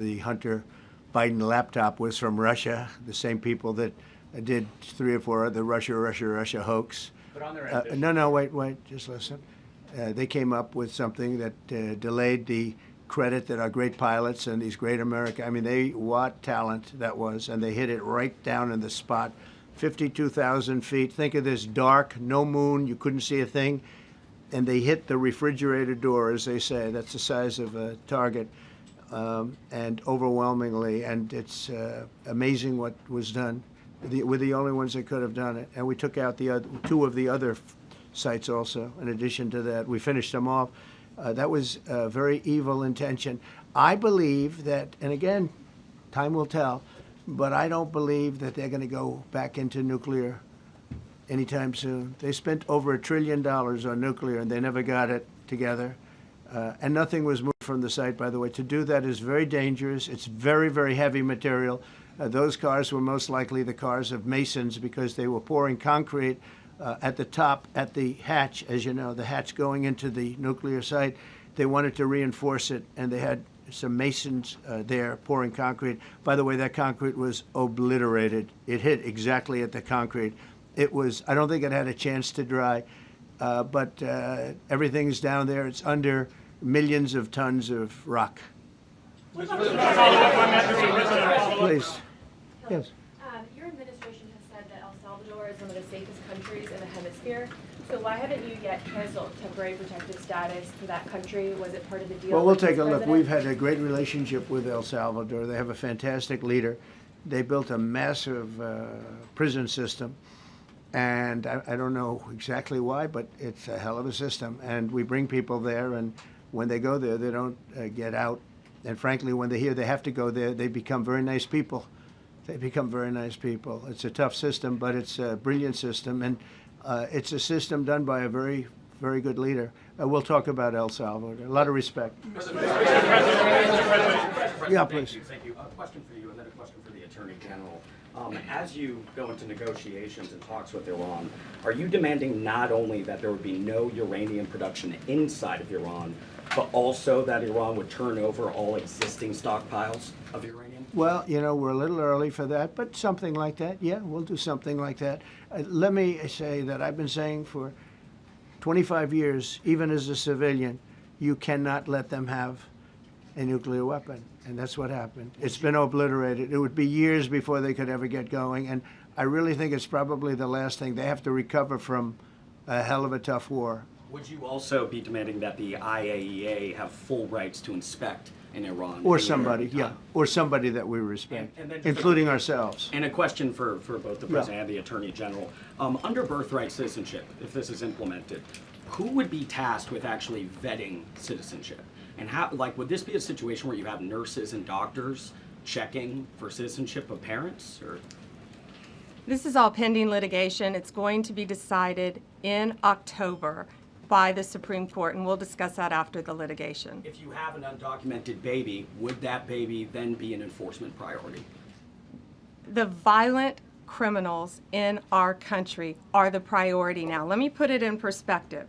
The Hunter Biden laptop was from Russia, the same people that did 3 or 4 other Russia hoax. But on their No, wait, just listen. They came up with something that delayed the credit that our great pilots and these great what talent that was, and they hit it right down in the spot. 52,000 feet. Think of this dark, no moon, you couldn't see a thing, and they hit the refrigerator door, as they say. That's the size of a target, and overwhelmingly, and it's amazing what was done. We're the only ones that could have done it, and we took out the 2 of the other sites also. In addition to that, we finished them off. That was a very evil intention. I believe that, and again, time will tell, but I don't believe that they're going to go back into nuclear anytime soon. They spent over $1 trillion on nuclear, and they never got it together. And nothing was moved from the site, by the way. To do that is very dangerous. It's very, very heavy material. Those cars were most likely the cars of masons because they were pouring concrete at the top, at the hatch, as you know, the hatch going into the nuclear site. They wanted to reinforce it, and they had some masons there pouring concrete. By the way, that concrete was obliterated. It hit exactly at the concrete. It was, I don't think it had a chance to dry, but everything's down there. It's under millions of tons of rock. Please. Yes. Your administration has said that El Salvador is one of the safest countries in the hemisphere. So why haven't you yet canceled temporary protective status for that country? Was it part of the deal? Well, we'll take a look. We've had a great relationship with El Salvador. They have a fantastic leader. They built a massive prison system. And I don't know exactly why, but it's a hell of a system. And we bring people there, and when they go there, they don't get out. And frankly, when they hear they have to go there, they become very nice people. They become very nice people. It's a tough system, but it's a brilliant system. And it's a system done by a very, very good leader. We'll talk about El Salvador. A lot of respect. Yeah, please. Thank you. A question for you, and then a question for the Attorney General. As you go into negotiations and talks with Iran, are you demanding not only that there would be no uranium production inside of Iran, but also that Iran would turn over all existing stockpiles of uranium? Well, you know, we're a little early for that, but something like that, yeah, we'll do something like that. Let me say that I've been saying for 25 years, even as a civilian, you cannot let them have a nuclear weapon. And that's what happened. It's been obliterated. It would be years before they could ever get going. And I really think it's probably the last thing. They have to recover from a hell of a tough war. Would you also be demanding that the IAEA have full rights to inspect in Iran? Or somebody, yeah, or somebody that we respect, and including ourselves. And a question for both the President and the Attorney General. Under birthright citizenship, if this is implemented, who would be tasked with actually vetting citizenship? And how, like, would this be a situation where you have nurses and doctors checking for citizenship of parents, or? This is all pending litigation. It's going to be decided in October by the Supreme Court, and we'll discuss that after the litigation. If you have an undocumented baby, would that baby then be an enforcement priority? The violent criminals in our country are the priority now. Let me put it in perspective.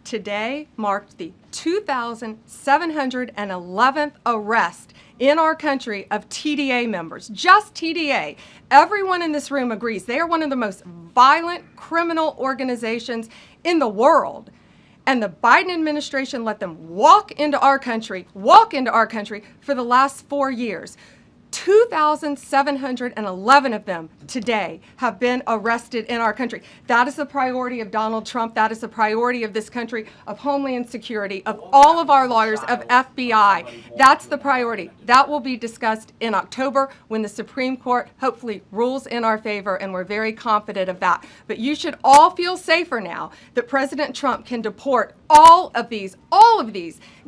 Today marked the 2,711th arrest in our country of TDA members, just TDA. Everyone in this room agrees they are one of the most violent criminal organizations in the world. And the Biden administration let them walk into our country for the last 4 years. 2,711 of them today have been arrested in our country. That is the priority of Donald Trump. That is the priority of this country, of Homeland Security, of all of our lawyers, of FBI. That's the priority. That will be discussed in October when the Supreme Court hopefully rules in our favor, and we're very confident of that. But you should all feel safer now that President Trump can deport all of these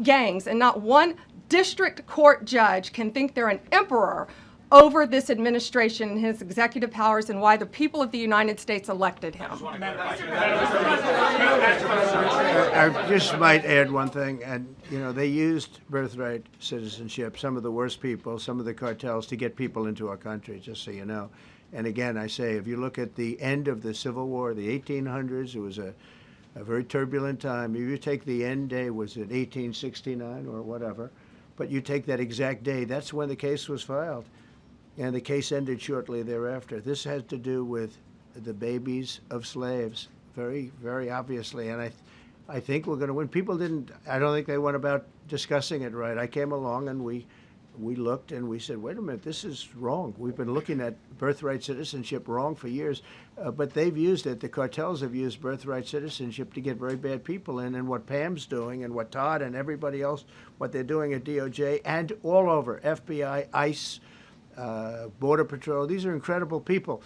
gangs, and not one district court judge can think they're an emperor over this administration and his executive powers, and why the people of the United States elected him. I just might add one thing, and you know, they used birthright citizenship, some of the worst people, some of the cartels, to get people into our country, just so you know. And again, I say, if you look at the end of the Civil War, the 1800s, it was a very turbulent time. If you take the end day, was it 1869 or whatever? but you take that exact day, that's when the case was filed. And the case ended shortly thereafter. This has to do with the babies of slaves, very, very obviously. And I think we're going to win. People didn't, I don't think they went about discussing it right. I came along and we looked and we said, wait a minute, this is wrong. We've been looking at birthright citizenship wrong for years, but they've used it. The cartels have used birthright citizenship to get very bad people in. And what Pam's doing and what Todd and everybody else, what they're doing at DOJ and all over, FBI, ICE, Border Patrol, these are incredible people.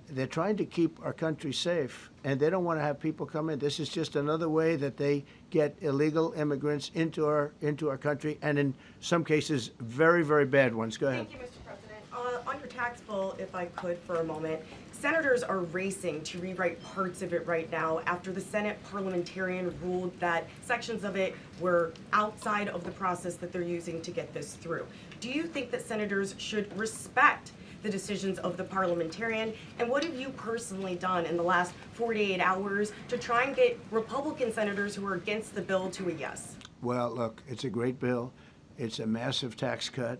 They're trying to keep our country safe, and they don't want to have people come in. This is just another way that they get illegal immigrants into our country, and in some cases, very, very bad ones. Go ahead. Thank you, Mr. President. On your tax bill, if I could for a moment, senators are racing to rewrite parts of it right now after the Senate parliamentarian ruled that sections of it were outside of the process that they're using to get this through. Do you think that senators should respect the decisions of the parliamentarian? And what have you personally done in the last 48 hours to try and get Republican senators who are against the bill to a yes? Well, look, it's a great bill. It's a massive tax cut.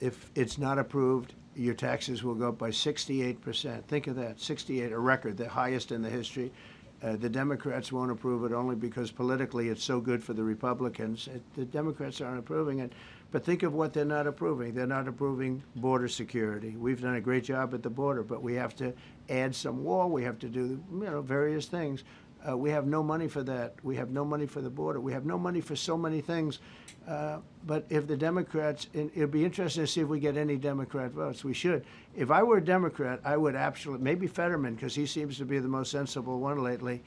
If it's not approved, your taxes will go up by 68%. Think of that, 68, a record, the highest in the history. The Democrats won't approve it only because politically it's so good for the Republicans. The Democrats aren't approving it. But think of what they're not approving. They're not approving border security. We've done a great job at the border, but we have to add some wall. We have to do, various things. We have no money for that. We have no money for the border. We have no money for so many things. But if the Democrats, it'd be interesting to see if we get any Democrat votes. We should. If I were a Democrat, I would absolutely, maybe Fetterman, because he seems to be the most sensible one lately.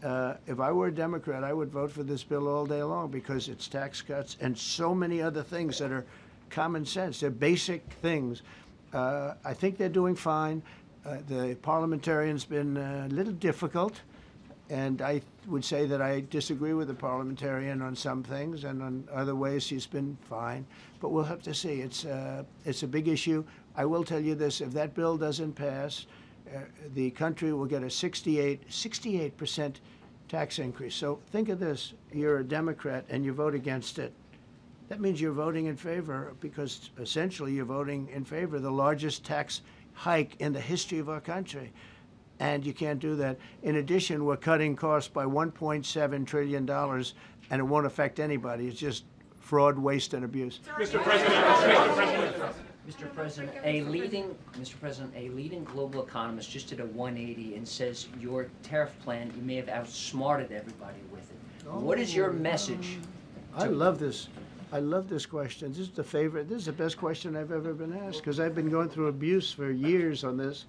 If I were a Democrat, I would vote for this bill all day long because it's tax cuts and so many other things that are common sense. They're basic things. I think they're doing fine. The parliamentarian's been a little difficult. And I would say that I disagree with the parliamentarian on some things, and on other ways he's been fine. But we'll have to see. It's a big issue. I will tell you this: if that bill doesn't pass, the country will get a 68% tax increase. So think of this: you're a Democrat and you vote against it. That means you're voting in favor, because essentially you're voting in favor of the largest tax hike in the history of our country. And you can't do that. In addition, we're cutting costs by $1.7 trillion, and it won't affect anybody. It's just fraud, waste, and abuse. Mr. President, a leading global economist just did a 180 and says your tariff plan, you may have outsmarted everybody with it. What is your message? I love this. I love this question. This is the favorite. This is the best question I've ever been asked, because I've been going through abuse for years on this.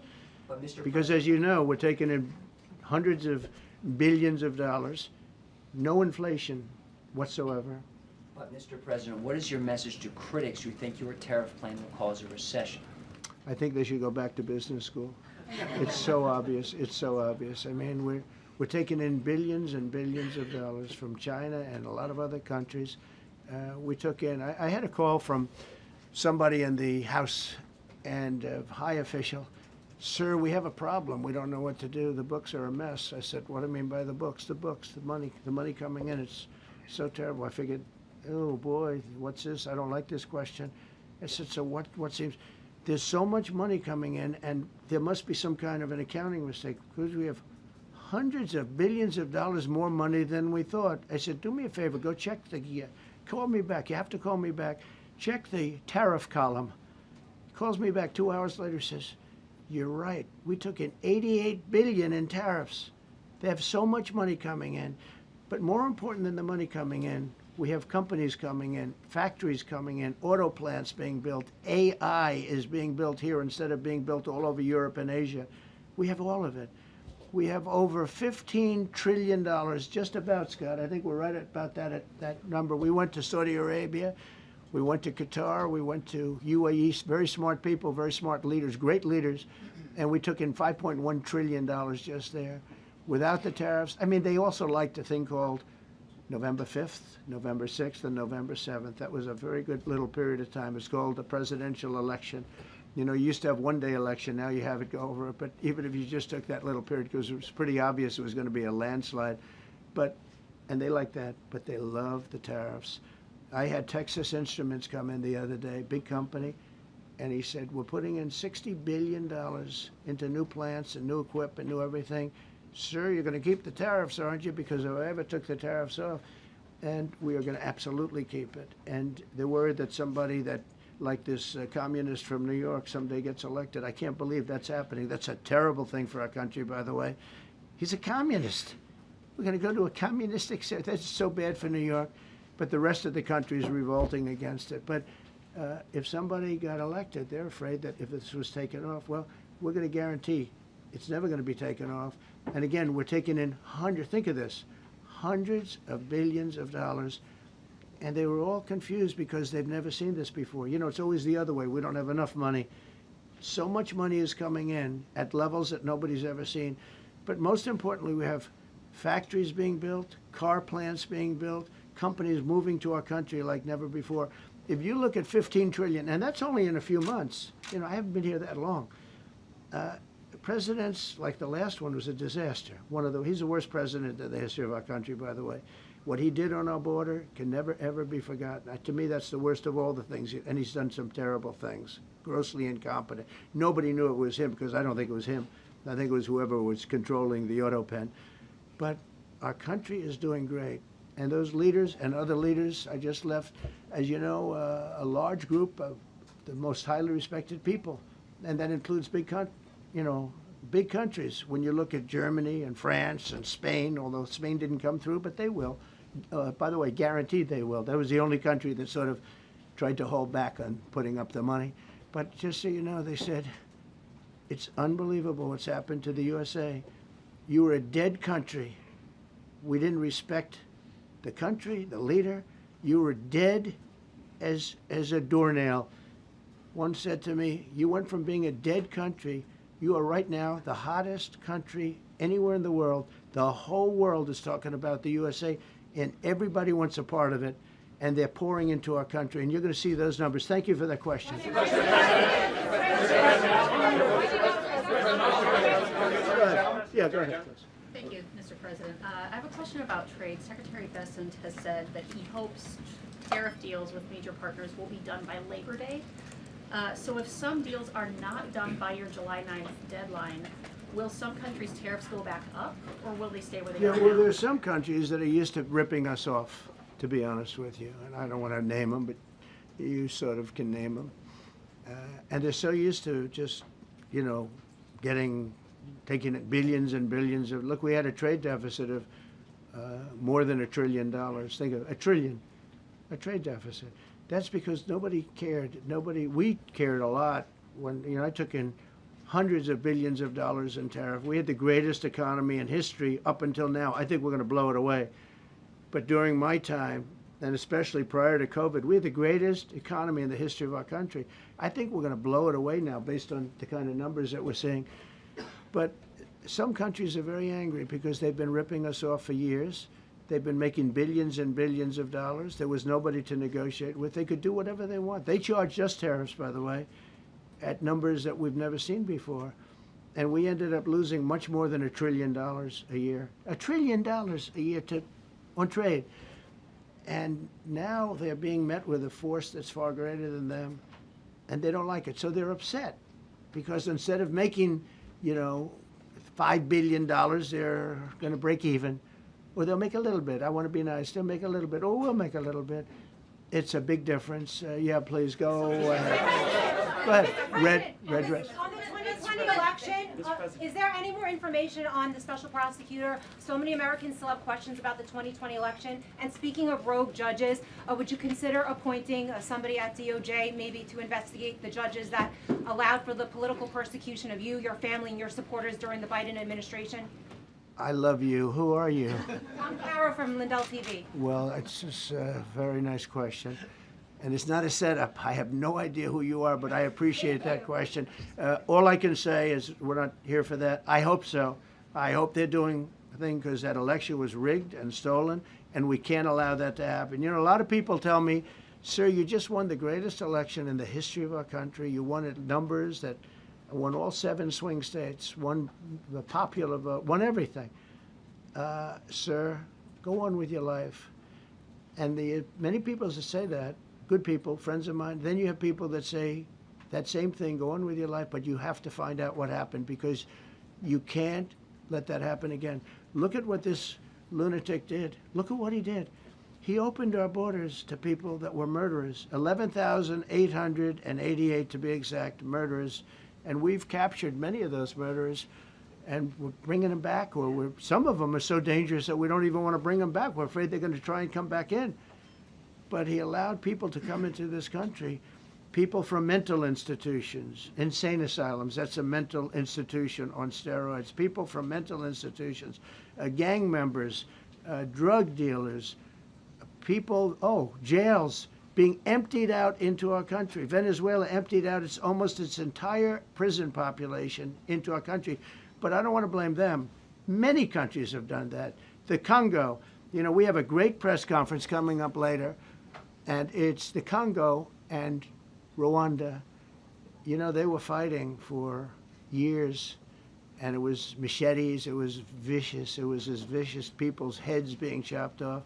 Because as you know, we're taking in hundreds of billions of dollars, no inflation whatsoever. But Mr. President, what is your message to critics who think your tariff plan will cause a recession? I think they should go back to business school. It's so obvious. It's so obvious. I mean, we're taking in billions and billions of dollars from China and a lot of other countries. We took in, I had a call from somebody in the House and a high official. Sir, we have a problem. We don't know what to do. The books are a mess. I said, what do you mean by the books? The books, the money coming in. It's so terrible. I figured, oh boy, what's this? I don't like this question. I said, so what seems, there's so much money coming in, and there must be some kind of an accounting mistake, because we have hundreds of billions of dollars more money than we thought. I said, do me a favor, go check call me back. You have to call me back. Check the tariff column. He calls me back 2 hours later, says, you're right. We took in $88 billion in tariffs. They have so much money coming in. But more important than the money coming in, we have companies coming in, factories coming in, auto plants being built. AI is being built here instead of being built all over Europe and Asia. We have all of it. We have over $15 trillion, just about, Scott. I think we're right about that number. We went to Saudi Arabia. We went to Qatar, we went to UAE, very smart people, very smart leaders, great leaders, and we took in $5.1 trillion just there. Without the tariffs, I mean, they also liked a thing called November 5th, November 6th, and November 7th. That was a very good little period of time. It's called the presidential election. You know, you used to have one-day election, now you have it go over it, but even if you just took that little period, because it was pretty obvious it was going to be a landslide, and they like that, but they love the tariffs. I had Texas Instruments come in the other day, big company, and he said, we're putting in $60 billion into new plants and new equipment, new everything. Sir, you're going to keep the tariffs, aren't you? Because if I ever took the tariffs off, and we are going to absolutely keep it. And they're worried that somebody that, like this communist from New York, someday gets elected. I can't believe that's happening. That's a terrible thing for our country, by the way. He's a communist. We're going to go to a communistic state. That's so bad for New York. But the rest of the country is revolting against it. But if somebody got elected, they're afraid that if this was taken off, well, we're going to guarantee it's never going to be taken off. And again, we're taking in think of this, hundreds of billions of dollars. And they were all confused because they've never seen this before. You know, it's always the other way. We don't have enough money. So much money is coming in at levels that nobody's ever seen. But most importantly, we have factories being built, car plants being built, companies moving to our country like never before. If you look at 15 trillion, and that's only in a few months. You know, I haven't been here that long. Presidents, like the last one, was a disaster. He's the worst president in the history of our country, by the way. What he did on our border can never, ever be forgotten. To me, that's the worst of all the things. And he's done some terrible things, grossly incompetent. Nobody knew it was him because I don't think it was him. I think it was whoever was controlling the auto pen. But our country is doing great. And those leaders and other leaders I just left, as you know, a large group of the most highly respected people. And that includes big countries. When you look at Germany and France and Spain, although Spain didn't come through, but they will. By the way, guaranteed they will. That was the only country that sort of tried to hold back on putting up the money. But just so you know, they said, it's unbelievable what's happened to the USA. You were a dead country. We didn't respect the country, the leader. You were dead as a doornail. One said to me, you went from being a dead country, you are right now the hottest country anywhere in the world. The whole world is talking about the USA, and everybody wants a part of it, and they're pouring into our country, and you're going to see those numbers. Thank you for that question. Go ahead. Yeah, go ahead, please. Thank you, Mr. President. I have a question about trade. Secretary Bessent has said that he hopes tariff deals with major partners will be done by Labor Day. So if some deals are not done by your July 9th deadline, will some countries' tariffs go back up, or will they stay where they are Well, now? there's some countries that are used to ripping us off, to be honest with you. And I don't want to name them, but you sort of can name them. And they're so used to just, taking billions and billions of, look, we had a trade deficit of more than $1 trillion. Think of a trade deficit. That's because nobody cared. We cared a lot when, I took in hundreds of billions of dollars in tariff. We had the greatest economy in history up until now. I think we're going to blow it away. But during my time, and especially prior to COVID, we had the greatest economy in the history of our country. I think we're going to blow it away now based on the kind of numbers that we're seeing. But some countries are very angry because they've been ripping us off for years. They've been making billions and billions of dollars. There was nobody to negotiate with. They could do whatever they want. They charged us tariffs, by the way, at numbers that we've never seen before. And we ended up losing much more than $1 trillion a year. $1 trillion a year on trade. And now they're being met with a force that's far greater than them, and they don't like it. So they're upset because instead of making, $5 billion, they're going to break even. Or they'll make a little bit. I want to be nice. They'll make a little bit. Or we'll make a little bit. It's a big difference. Yeah, please go ahead. Go ahead. Red dress. On the 2020 election, is there any more information on the special prosecutor? So many Americans still have questions about the 2020 election. And speaking of rogue judges, would you consider appointing somebody at DOJ maybe to investigate the judges that allowed for the political persecution of you, your family, and your supporters during the Biden administration? I love you. Who are you? I'm Clara from Lindell TV. Well, it's just a very nice question. And it's not a setup. I have no idea who you are, but I appreciate that question. All I can say is we're not here for that. I hope so. I hope they're doing a thing because that election was rigged and stolen, and we can't allow that to happen. A lot of people tell me, sir, you just won the greatest election in the history of our country. You won at numbers that won all 7 swing states, won the popular vote, won everything. Sir, go on with your life. And many people that say that, good people, friends of mine, then you have people that say that same thing, go on with your life, but you have to find out what happened because you can't let that happen again. Look at what this lunatic did. Look at what he did. He opened our borders to people that were murderers, 11,888 to be exact, murderers. And we've captured many of those murderers, and we're bringing them back, or some of them are so dangerous that we don't even want to bring them back. We're afraid they're going to try and come back in. But he allowed people to come into this country, people from mental institutions, insane asylums, that's a mental institution on steroids, people from mental institutions, gang members, drug dealers, people, jails being emptied out into our country. Venezuela emptied out almost its entire prison population into our country. But I don't want to blame them. Many countries have done that. The Congo, we have a great press conference coming up later, and it's the Congo and Rwanda. They were fighting for years, and it was machetes, it was vicious, it was as vicious, people's heads being chopped off.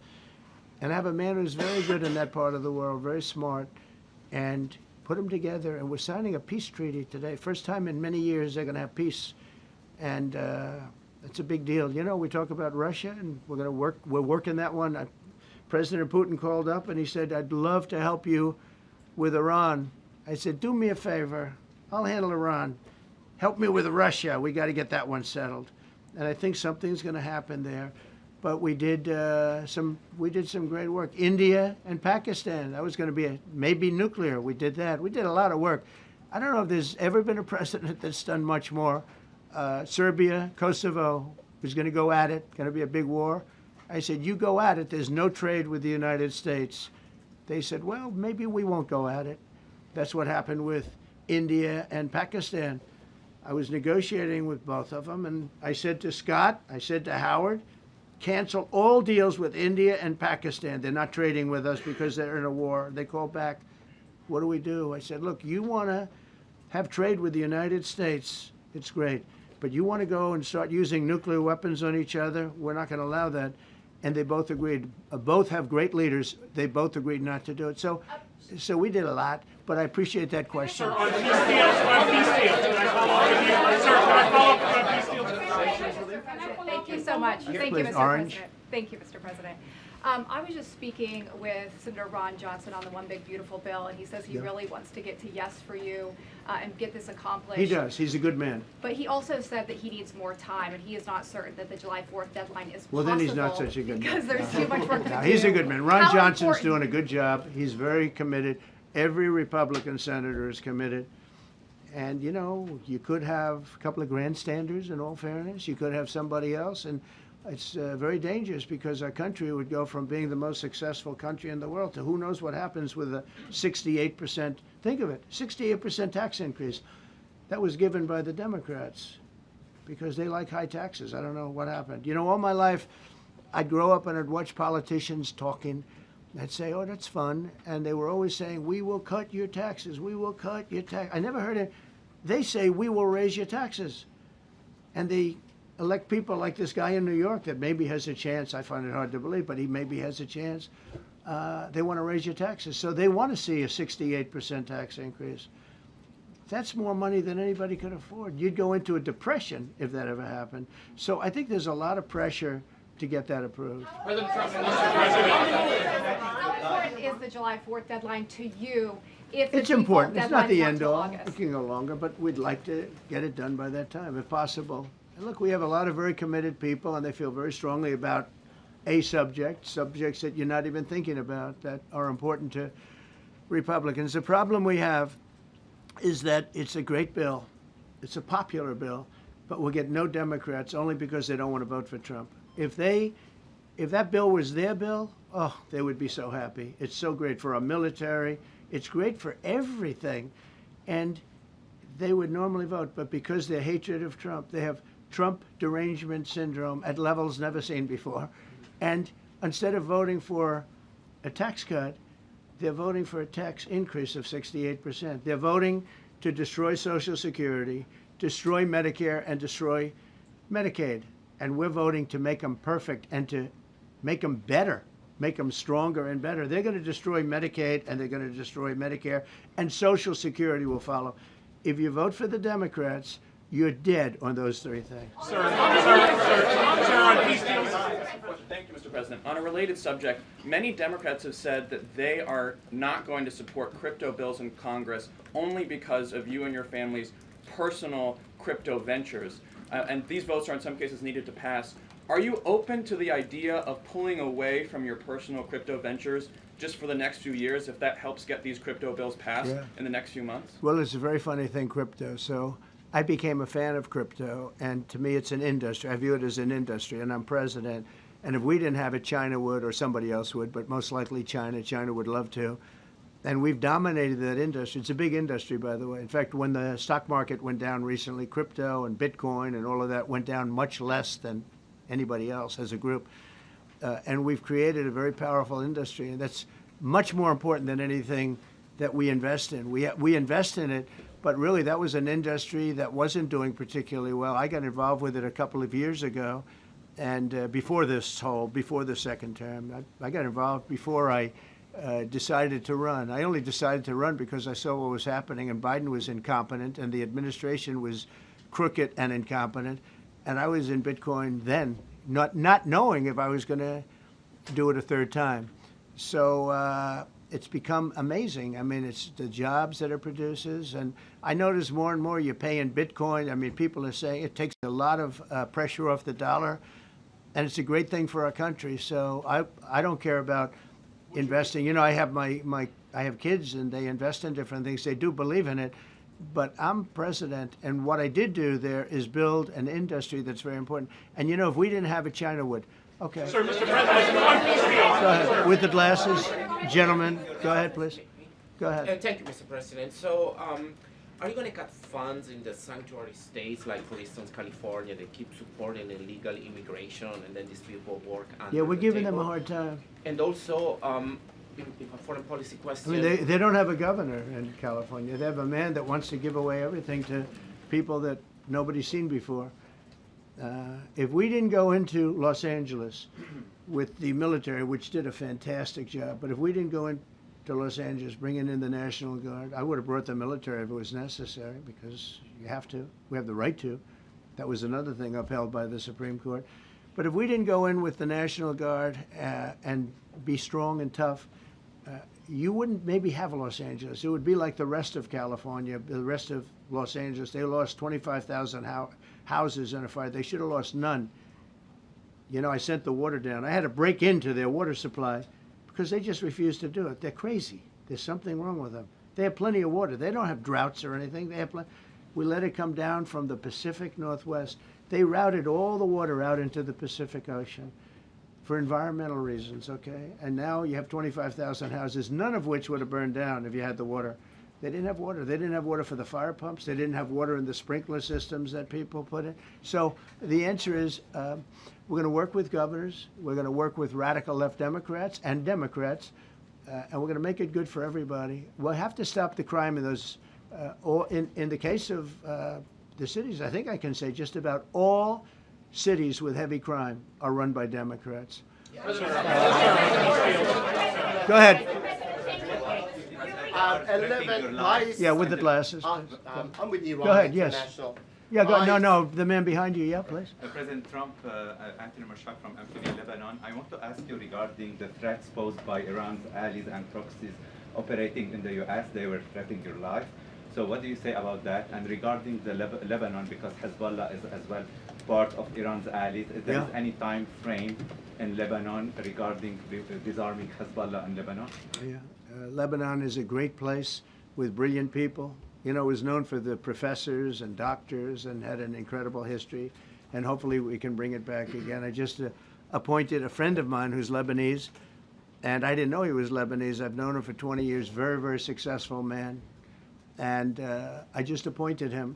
And I have a man who's very good in that part of the world, very smart, and put them together. And we're signing a peace treaty today. First time in many years they're going to have peace. And it's a big deal. We talk about Russia, and we're working that one. President Putin called up and he said, I'd love to help you with Iran. I said, do me a favor. I'll handle Iran. Help me with Russia. We got to get that one settled. And I think something's going to happen there. But we did some great work. India and Pakistan. That was going to be maybe nuclear. We did that. We did a lot of work. I don't know if there's ever been a president that's done much more. Serbia, Kosovo was going to go at it. Going to be a big war. I said, you go at it. There's no trade with the United States. They said, well, maybe we won't go at it. That's what happened with India and Pakistan. I was negotiating with both of them, and I said to Scott, I said to Howard, cancel all deals with India and Pakistan. They're not trading with us because they're in a war. They called back, what do we do? I said, look, you want to have trade with the United States, it's great. But you want to go and start using nuclear weapons on each other, we're not going to allow that. And they both agreed. Both have great leaders. They both agreed not to do it. So we did a lot, but I appreciate that question. Sir, on peace deals, can I follow up with you? Sir, can I follow up on peace deals? Thank you so much. Thank you, Mr. Orange. President. Thank you, Mr. President. I was just speaking with Senator Ron Johnson on the One Big Beautiful Bill, and he says he really wants to get to yes for you and get this accomplished. He does. He's a good man. But he also said that he needs more time, and he is not certain that the July 4th deadline is Well, possible. then he's not such a good man. Because there's too much work to do. He's a good man. Ron How Johnson's important- doing a good job. He's very committed. Every Republican senator is committed. And, you could have a couple of grandstanders, in all fairness. You could have somebody else. And it's very dangerous because our country would go from being the most successful country in the world to who knows what happens with a 68%, think of it, 68% tax increase. That was given by the Democrats because they like high taxes. I don't know what happened. All my life, I'd grow up and I'd watch politicians talking. I'd say, oh, that's fun. And they were always saying, we will cut your taxes. We will cut your tax. I never heard it. They say, we will raise your taxes. And they elect people like this guy in New York that maybe has a chance. I find it hard to believe, but he maybe has a chance. They want to raise your taxes. So they want to see a 68% tax increase. That's more money than anybody could afford. You'd go into a depression if that ever happened. So I think there's a lot of pressure to get that approved. President Trump, Mr. How important is the July 4th deadline to you? If the It's default important. It's not deadline's the end till all. August? It can go longer, but we'd like to get it done by that time, if possible. And look, we have a lot of very committed people, and they feel very strongly about a subjects that you're not even thinking about that are important to Republicans. The problem we have is that it's a great bill. It's a popular bill, but we'll get no Democrats only because they don't want to vote for Trump. If that bill was their bill, oh, they would be so happy. It's so great for our military. It's great for everything. And they would normally vote, but because their hatred of Trump, they have Trump derangement syndrome at levels never seen before. And instead of voting for a tax cut, they're voting for a tax increase of 68%. They're voting to destroy Social Security, destroy Medicare, and destroy Medicaid. And we're voting to make them perfect and to make them better make them stronger and better. They're going to destroy Medicaid, and they're going to destroy Medicare, and Social Security will follow. If you vote for the Democrats, you're dead on those three things. Sir, on peace deals. Thank you, Mr. President. On a related subject, many Democrats have said that they are not going to support crypto bills in Congress only because of you and your family's personal crypto ventures. And these votes are in some cases needed to pass. Are you open to the idea of pulling away from your personal crypto ventures just for the next few years if that helps get these crypto bills passed in the next few months? Well, it's a very funny thing, crypto. So I became a fan of crypto, and to me it's an industry. I view it as an industry, and I'm president. And if we didn't have it, China would, or somebody else would, but most likely China. China would love to. And we've dominated that industry. It's a big industry, by the way. In fact, when the stock market went down recently, crypto and Bitcoin and all of that went down much less than anybody else as a group. And we've created a very powerful industry, and that's much more important than anything that we invest in. We invest in it, but really that was an industry that wasn't doing particularly well. I got involved with it a couple of years ago, and before the second term. I got involved before I decided to run. I only decided to run because I saw what was happening, and Biden was incompetent, and the administration was crooked and incompetent. And I was in Bitcoin then, not knowing if I was going to do it a third time. So it's become amazing. I mean, it's the jobs that it produces. And I notice more and more you pay in Bitcoin. I mean, people are saying it takes a lot of pressure off the dollar. And it's a great thing for our country. So I don't care about investing. You know, I have kids, and they invest in different things. They do believe in it. But I'm president, and what I did do there is build an industry that's very important. And you know, if we didn't have it, China would. Okay. Sir, Mr. President, on peace deals. Go ahead. With the glasses, gentlemen. Go ahead, please. Go ahead. Thank you, Mr. President. So, are you going to cut funds in the sanctuary states, like, for instance, California? They keep supporting illegal immigration, and then these people work under Yeah, we're the giving them table. a hard time. And also, if a foreign policy I question. mean, they don't have a governor in California. They have a man that wants to give away everything to people that nobody's seen before. If we didn't go into Los Angeles with the military, which did a fantastic job, but if we didn't go into Los Angeles bringing in the National Guard, I would have brought the military if it was necessary, because you have to. We have the right to. That was another thing upheld by the Supreme Court. But if we didn't go in with the National Guard and be strong and tough, you wouldn't maybe have Los Angeles. It would be like the rest of California, the rest of Los Angeles. They lost 25,000 houses in a fire. They should have lost none. You know, I sent the water down. I had to break into their water supply because they just refused to do it. They're crazy. There's something wrong with them. They have plenty of water. They don't have droughts or anything. They have we let it come down from the Pacific Northwest. They routed all the water out into the Pacific Ocean for environmental reasons, okay? And now you have 25,000 houses, none of which would have burned down if you had the water. They didn't have water. They didn't have water for the fire pumps. They didn't have water in the sprinkler systems that people put in. So the answer is we're going to work with governors. We're going to work with radical left Democrats and Democrats, and we're going to make it good for everybody. We'll have to stop the crime in those, in the case of the cities, I think I can say just about all cities with heavy crime are run by Democrats. Go ahead. Yeah, with the glasses. I'm with Iran. Go ahead, yes. Yeah, no, the man behind you, yeah, please. President Trump, Anthony Marshak from Amphibia, Lebanon. I want to ask you regarding the threats posed by Iran's allies and proxies operating in the U.S. They were threatening your life. So what do you say about that? And regarding the Lebanon, because Hezbollah is as well part of Iran's allies, is there any time frame in Lebanon regarding disarming Hezbollah in Lebanon? Yeah, Lebanon is a great place with brilliant people. You know, it was known for the professors and doctors and had an incredible history. And hopefully we can bring it back again. I just appointed a friend of mine who's Lebanese, and I didn't know he was Lebanese. I've known him for 20 years, very, very successful man. And I just appointed him.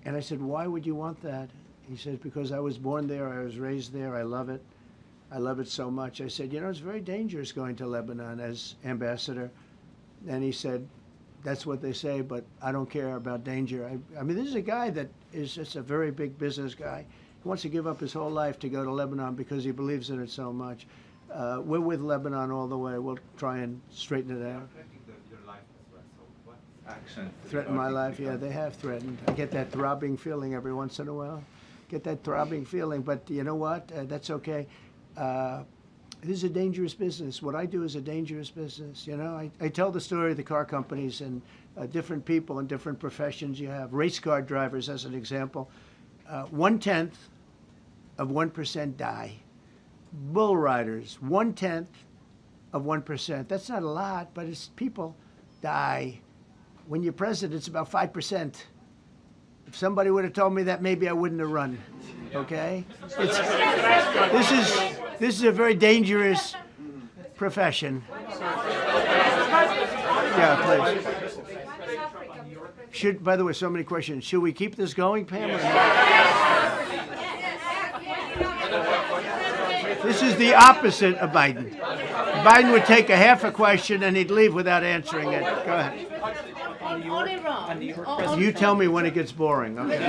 And I said, why would you want that? He said, because I was born there, I was raised there, I love it. I love it so much. I said, you know, it's very dangerous going to Lebanon as ambassador. And he said, that's what they say, but I don't care about danger. I mean, this is a guy that is just a very big business guy. He wants to give up his whole life to go to Lebanon because he believes in it so much. We're with Lebanon all the way. We'll try and straighten it out. Your life as well. So what action? Threaten my life? Yeah, they have threatened. I get that throbbing feeling every once in a while. Get that throbbing feeling, but you know what? That's okay. This is a dangerous business. What I do is a dangerous business. You know, I tell the story of the car companies and different people and different professions you have. Race car drivers, as an example. 1/10 of 1% die. Bull riders, 1/10 of 1%. That's not a lot, but it's people die. When you're president, it's about 5%. If somebody would have told me that, maybe I wouldn't have run. Okay? This is a very dangerous profession. Yeah, please. By the way, so many questions. Should we keep this going, Pam? Or not? This is the opposite of Biden. Biden would take a half a question and he'd leave without answering it. Go ahead. On Iran. You tell me when it gets boring. Okay.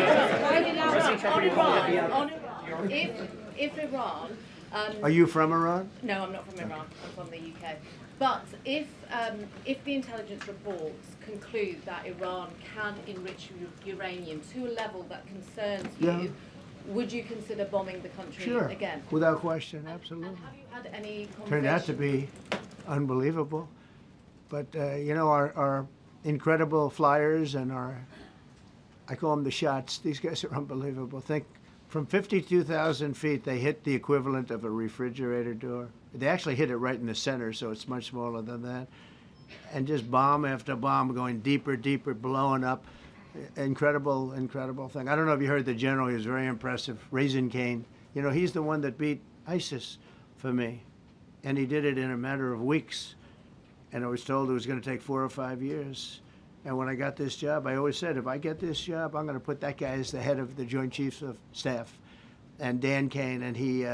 If Iran. Are you from Iran? No, I'm not from Iran. I'm from the UK. But if the intelligence reports conclude that Iran can enrich uranium to a level that concerns you, would you consider bombing the country again? Without question, absolutely. And have you had any conversations? Turned out to be unbelievable. But, you know, our incredible flyers and I call them the shots, these guys are unbelievable. Think, from 52,000 feet, they hit the equivalent of a refrigerator door. They actually hit it right in the center, so it's much smaller than that. And just bomb after bomb going deeper, deeper, blowing up. Incredible, incredible thing. I don't know if you heard the general, he was very impressive. Raisin Cane. You know, he's the one that beat ISIS for me. And he did it in a matter of weeks. And I was told it was going to take 4 or 5 years. And when I got this job, I always said, if I get this job, I'm going to put that guy as the head of the Joint Chiefs of Staff. And Dan Kane, and he,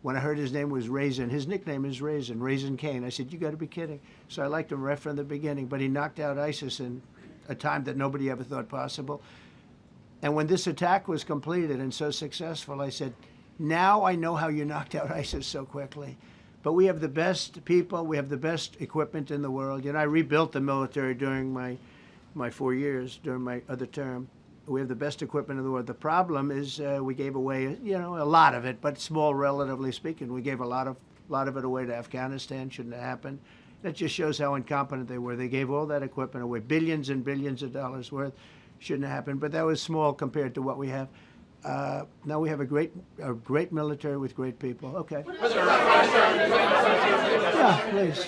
when I heard his name was Raisin, his nickname is Raisin Cane. I said, you got to be kidding. So I liked him right from the beginning. But he knocked out ISIS in a time that nobody ever thought possible. And when this attack was completed and so successful, I said, now I know how you knocked out ISIS so quickly. But we have the best people, we have the best equipment in the world. You know, I rebuilt the military during my 4 years, during my other term. We have the best equipment in the world. The problem is we gave away, you know, a lot of it, but small relatively speaking. We gave a lot of it away to Afghanistan. Shouldn't have happened. That just shows how incompetent they were. They gave all that equipment away, billions and billions of dollars worth. Shouldn't have happened, but that was small compared to what we have. Now we have a great military with great people. Okay. Yeah, please.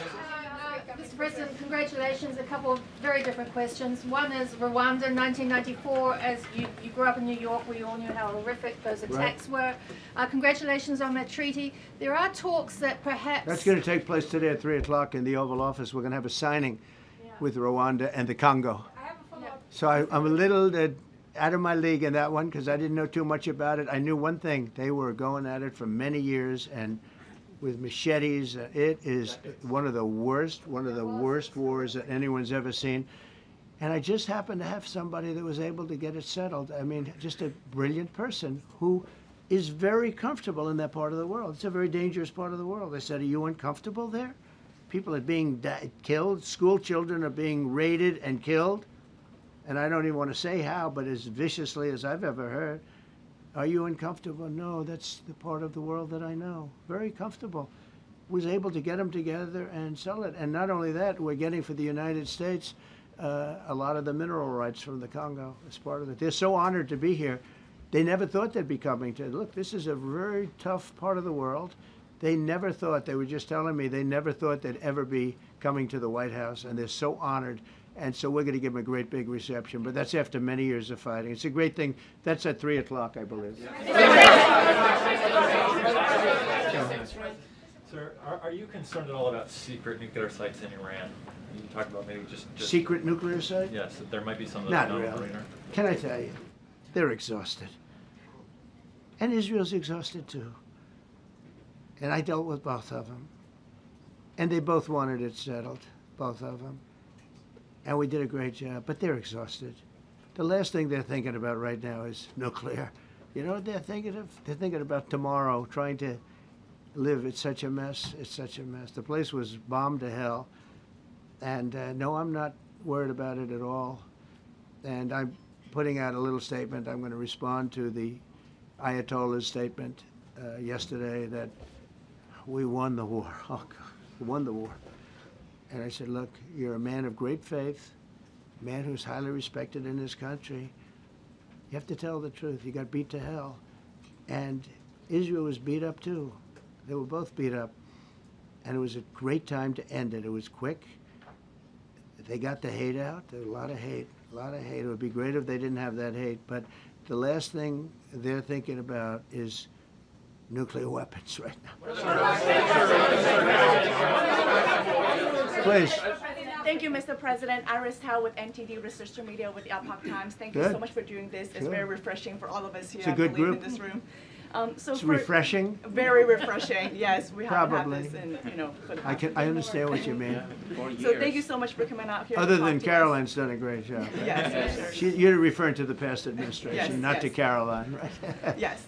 Mr. President, congratulations. A couple of very different questions. One is Rwanda, 1994. As you grew up in New York, we all knew how horrific those attacks were. Congratulations on that treaty. There are talks that perhaps... That's going to take place today at 3 o'clock in the Oval Office. We're going to have a signing with Rwanda and the Congo. So I'm a little out of my league in that one because I didn't know too much about it. I knew one thing. They were going at it for many years and with machetes. It is one of the worst wars that anyone's ever seen. And I just happened to have somebody that was able to get it settled. I mean, just a brilliant person who is very comfortable in that part of the world. It's a very dangerous part of the world. I said, are you uncomfortable there? People are being killed. School children are being raided and killed. And I don't even want to say how, but as viciously as I've ever heard. Are you uncomfortable? No, that's the part of the world that I know. Very comfortable. Was able to get them together and sell it. And not only that, we're getting for the United States a lot of the mineral rights from the Congo as part of it. They're so honored to be here. They never thought they'd be coming to. Look, this is a very tough part of the world. They never thought, they were just telling me, they never thought they'd ever be coming to the White House. And they're so honored. And so we're going to give them a great big reception. But that's after many years of fighting. It's a great thing. That's at 3 o'clock, I believe. Sir, are you concerned at all about secret nuclear sites in Iran? You talked about maybe just secret nuclear site? Yes, that there might be some of those. Not really. Can I tell you? They're exhausted. And Israel's exhausted too. And I dealt with both of them. And they both wanted it settled, both of them. And we did a great job, but they're exhausted. The last thing they're thinking about right now is nuclear. You know what they're thinking of? They're thinking about tomorrow, trying to live. It's such a mess. It's such a mess. The place was bombed to hell. And no, I'm not worried about it at all. And I'm putting out a little statement. I'm going to respond to the Ayatollah's statement yesterday that we won the war. Oh, God, we won the war. And I said, look, you're a man of great faith, a man who's highly respected in this country. You have to tell the truth. You got beat to hell. And Israel was beat up too. They were both beat up. And it was a great time to end it. It was quick. They got the hate out. There was a lot of hate, a lot of hate. It would be great if they didn't have that hate. But the last thing they're thinking about is nuclear weapons right now. Please. Thank you, Mr. President. Iris Tao with NTD Research Media with the Epoch Times. Thank you Good. so much for doing this. It's very refreshing for all of us here. It's a good group. In this room. It's refreshing. Very refreshing. Yes, we haven't Probably. had this in, for the past. I understand what you mean. So thank you so much for coming out here. Other to talk than to Caroline's us. done a great job. Yes, You're referring to the past administration, Yes, not to yes. Caroline, right? Yes.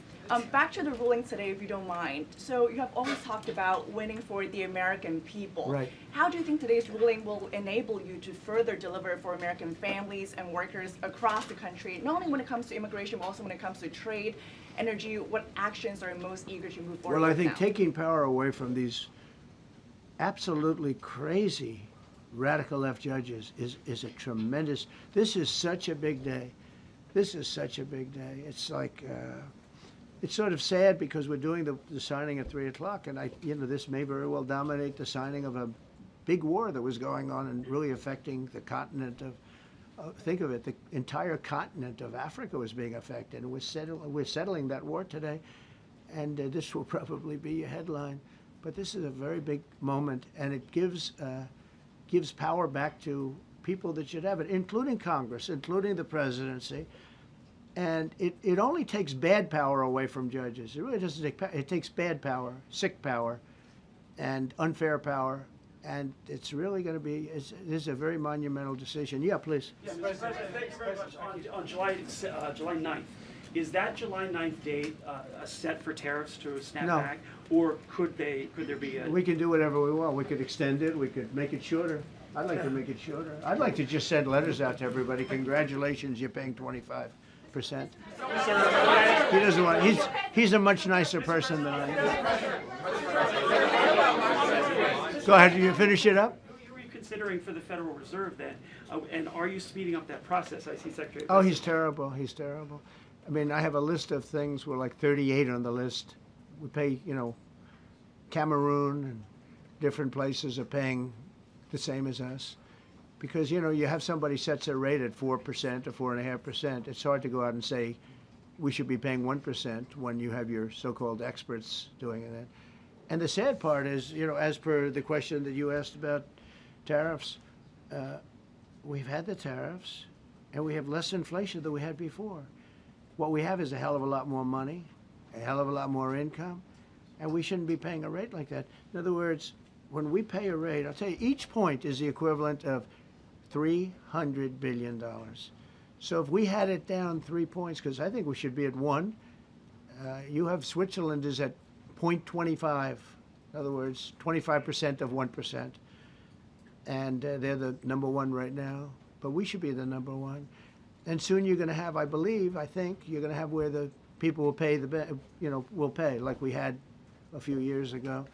Back to the ruling today, if you don't mind. So you have always talked about winning for the American people. Right. How do you think today's ruling will enable you to further deliver for American families and workers across the country, not only when it comes to immigration, but also when it comes to trade, energy? What actions are you most eager to move forward Well, I with think now? taking power away from these absolutely crazy radical left judges is a tremendous, this is such a big day. This is such a big day. It's like, it's sort of sad because we're doing the signing at 3 o'clock, and this may very well dominate the signing of a big war that was going on and really affecting the continent of, think of it, the entire continent of Africa was being affected, and we're settling that war today, and this will probably be a headline. But this is a very big moment, and it gives power back to people that should have it, including Congress, including the presidency. And it only takes bad power away from judges. It really doesn't take power. It takes bad power, sick power, and unfair power. And it's really going to be, this is a very monumental decision. Yeah, please. Yes, President, thank you very much. On July 9th, is that July 9th date set for tariffs to snap No. back? Or could there be a... We can do whatever we want. We could extend it. We could make it shorter. I'd like to make it shorter. I'd like to just send letters out to everybody. Congratulations, you're paying 25%. He doesn't want. He's a much nicer person than I am. Go ahead. You finish it up. Who are you considering for the Federal Reserve then? And are you speeding up that process? I see Secretary. Oh, he's terrible. He's terrible. I mean, I have a list of things. We're like 38 on the list. We pay, Cameroon and different places are paying the same as us. Because, you have somebody sets a rate at 4% or 4.5%. It's hard to go out and say we should be paying 1% when you have your so-called experts doing it. And the sad part is, as per the question that you asked about tariffs, we've had the tariffs and we have less inflation than we had before. What we have is a hell of a lot more money, a hell of a lot more income, and we shouldn't be paying a rate like that. In other words, when we pay a rate, I'll tell you, each point is the equivalent of $300 billion. So if we had it down 3 points, because I think we should be at 1, you have Switzerland is at 0.25. In other words, 25% of 1%. And they're the number 1 right now. But we should be the number 1. And soon you're going to have, I think, you're going to have where the people will pay will pay, like we had a few years ago,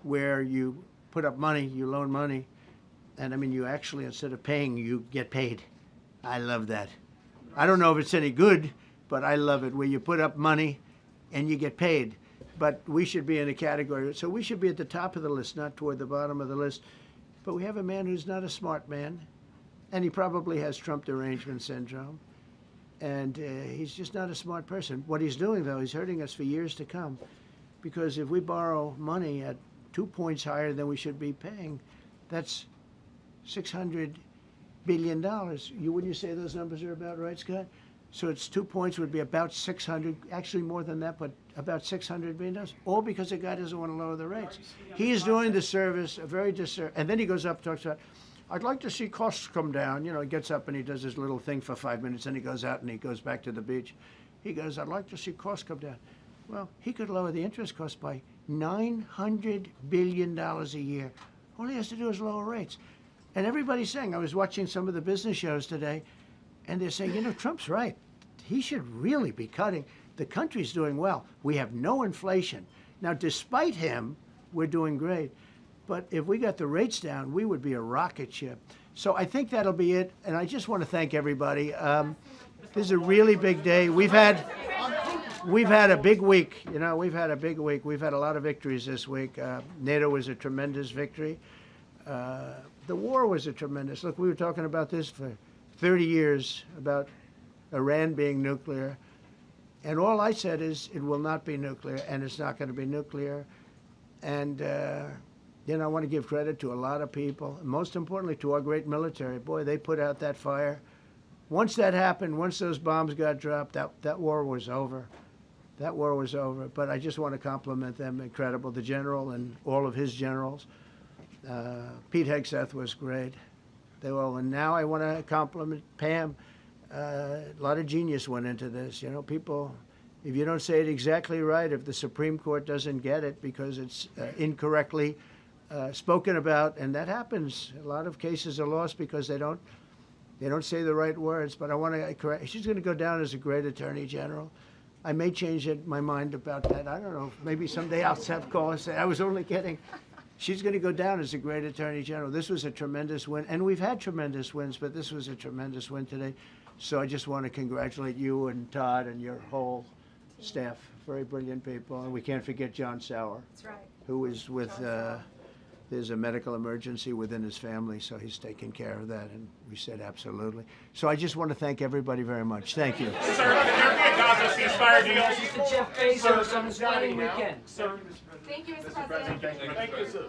where you put up money, you loan money, and I mean, you actually, instead of paying, you get paid. I love that. I don't know if it's any good, but I love it, where you put up money and you get paid. But we should be in a category, so we should be at the top of the list, not toward the bottom of the list. But we have a man who's not a smart man, and he probably has Trump derangement syndrome. And he's just not a smart person. What he's doing, though, he's hurting us for years to come. Because if we borrow money at 2 points higher than we should be paying, that's $600 billion. Wouldn't you say those numbers are about right, Scott? So it's 2 points would be about 600, actually more than that, but about $600 billion, all because the guy doesn't want to lower the rates. He's doing the service, a very disservice, and then he goes up and talks about, I'd like to see costs come down. He gets up and he does his little thing for 5 minutes, and he goes out and he goes back to the beach. He goes, I'd like to see costs come down. Well, he could lower the interest cost by $900 billion a year. All he has to do is lower rates. And everybody's saying, I was watching some of the business shows today, and they're saying, you know, Trump's right. He should really be cutting. The country's doing well. We have no inflation. Now, despite him, we're doing great. But if we got the rates down, we would be a rocket ship. So I think that'll be it. And I just want to thank everybody. This is a really big day. We've had a big week. You know, we've had a big week. We've had a lot of victories this week. NATO was a tremendous victory. The war was a tremendous. Look, we were talking about this for 30 years, about Iran being nuclear. And all I said is it will not be nuclear, and it's not going to be nuclear. And, you know, I want to give credit to a lot of people, and most importantly to our great military. Boy, they put out that fire. Once that happened, once those bombs got dropped, that war was over. That war was over. But I just want to compliment them. Incredible. The general and all of his generals. Pete Hegseth was great. They all. And now I want to compliment Pam. A lot of genius went into this. You know, people, if you don't say it exactly right, if the Supreme Court doesn't get it because it's incorrectly spoken about, and that happens. A lot of cases are lost because they don't say the right words. But I want to correct. She's going to go down as a great attorney general. I may change my mind about that. I don't know. Maybe someday I'll have call and say I was only kidding. She's going to go down as a great attorney general. This was a tremendous win, and we've had tremendous wins, but this was a tremendous win today. So I just want to congratulate you and Todd and your whole staff. Very brilliant people. And we can't forget John Sauer. That's right. Who is with, there's a medical emergency within his family, so he's taking care of that. And we said absolutely. So I just want to thank everybody very much. Thank you. Sir, can there be a Gaza ceasefire deal? This is the Jeff Bezos on his wedding weekend. Sir, Thank you, Mr. President. Thank you, sir.